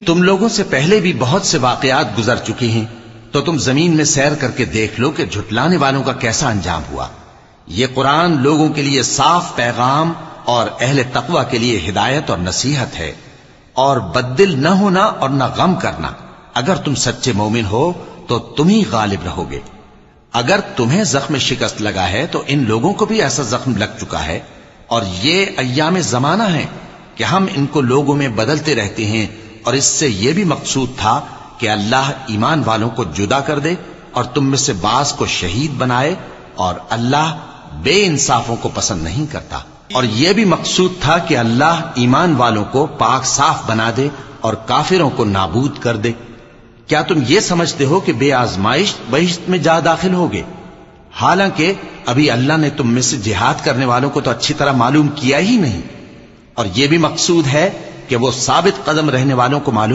تم لوگوں سے پہلے بھی بہت سے واقعات گزر چکی ہیں، تو تم زمین میں سیر کر کے دیکھ لو کہ جھٹلانے والوں کا کیسا انجام ہوا۔ یہ قرآن لوگوں کے لیے صاف پیغام اور اہل تقوی کے لیے ہدایت اور نصیحت ہے، اور بددل نہ ہونا اور نہ غم کرنا۔ اگر تم سچے مومن ہو تو تم ہی غالب رہو گے۔ اگر تمہیں زخم شکست لگا ہے تو ان لوگوں کو بھی ایسا زخم لگ چکا ہے، اور یہ ایام زمانہ ہیں کہ ہم ان کو لوگوں میں بدلتے رہتے ہیں، اور اس سے یہ بھی مقصود تھا کہ اللہ ایمان والوں کو جدا کر دے اور تم میں سے بعض کو شہید بنائے، اور اللہ بے انصافوں کو پسند نہیں کرتا۔ اور یہ بھی مقصود تھا کہ اللہ ایمان والوں کو پاک صاف بنا دے اور کافروں کو نابود کر دے۔ کیا تم یہ سمجھتے ہو کہ بے آزمائش بہشت میں جا داخل ہوگے؟ حالانکہ ابھی اللہ نے تم میں سے جہاد کرنے والوں کو تو اچھی طرح معلوم کیا ہی نہیں، اور یہ بھی مقصود ہے کہ وہ ثابت قدم رہنے والوں کو معلوم